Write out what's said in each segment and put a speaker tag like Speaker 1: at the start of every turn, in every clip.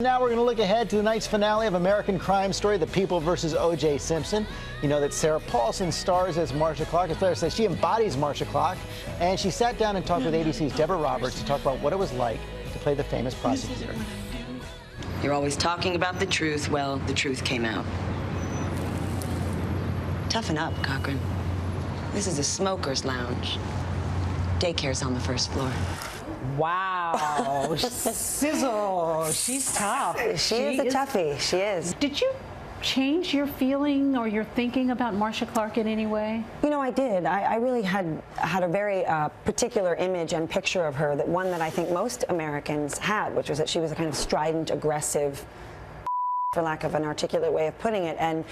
Speaker 1: Now we're going to look ahead to tonight's finale of American Crime Story, The People versus O.J. Simpson. You know that Sarah Paulson stars as Marcia Clark. As Claire says, she embodies Marcia Clark. And she sat down and talked with ABC's Deborah Roberts to talk about what it was like to play the famous prosecutor.
Speaker 2: You're always talking about the truth. Well, the truth came out. Toughen up, Cochran. This is a smoker's lounge. Daycare's on the first floor.
Speaker 3: Wow, sizzle. She's tough.
Speaker 4: She is a toughie. She is.
Speaker 3: Did you change your feeling or your thinking about Marcia Clark in any way?
Speaker 4: You know, I did. I really had a very particular image and picture of her, one that I think most Americans had, which was that she was a kind of strident, aggressive, for lack of an articulate way of putting it. And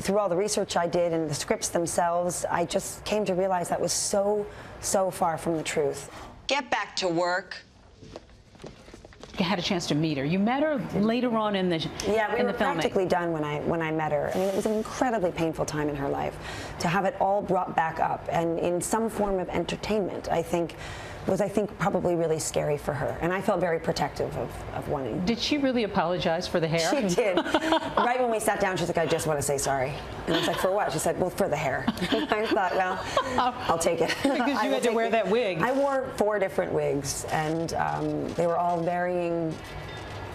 Speaker 4: through all the research I did and the scripts themselves, I just came to realize that was so far from the truth.
Speaker 2: Get back to work.
Speaker 3: You had a chance to meet her. You met her later on in the
Speaker 4: Yeah, we were
Speaker 3: filming.
Speaker 4: practically done when I met her. I mean, it was an incredibly painful time in her life. To have it all brought back up and in some form of entertainment, I think probably really scary for her. And I felt very protective of wanting.
Speaker 3: Did she really apologize for the hair?
Speaker 4: She did. Right when we sat down, she's like, I just want to say sorry. And I was like, for what? She said, well, for the hair. And I thought, well, I'll take it.
Speaker 3: Because you had to wear that wig.
Speaker 4: I wore 4 different wigs, and they were all varying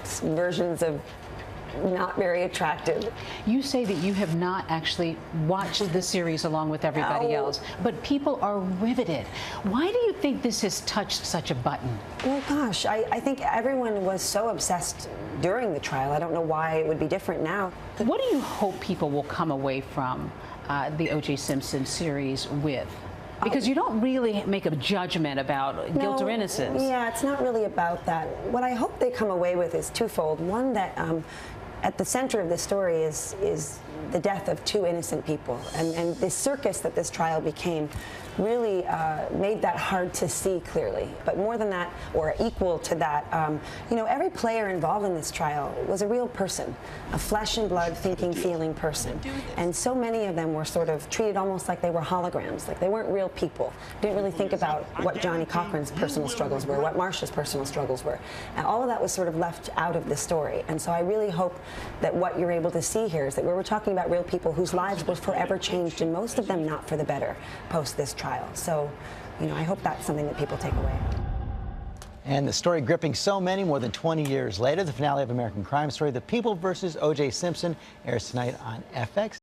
Speaker 4: versions of not very attractive.
Speaker 3: You say that you have not actually watched the series along with everybody else, but people are riveted. Why do you think this has touched such a button?
Speaker 4: Well, gosh, I think everyone was so obsessed during the trial. I don't know why it would be different now.
Speaker 3: What do you hope people will come away from the O.J. Simpson series with? Because you don't really make a judgment about guilt or innocence.
Speaker 4: Yeah, it's not really about that. What I hope they come away with is twofold. One, that at the center of this story is the death of 2 innocent people. And this circus that this trial became really made that hard to see clearly. But more than that, or equal to that, you know, every player involved in this trial was a real person, a flesh and blood, thinking, feeling person. And so many of them were sort of treated almost like they were holograms, like they weren't real people. Didn't really think about what Johnny Cochran's personal struggles were, what Marcia's personal struggles were. And all of that was sort of left out of the story. And so I really hope that what you're able to see here is that we're talking about real people whose lives were forever changed, and most of them not for the better post this trial. So, you know, I hope that's something that people take away.
Speaker 1: And the story gripping so many more than 20 years later, the finale of American Crime Story, The People versus O.J. Simpson, airs tonight on FX.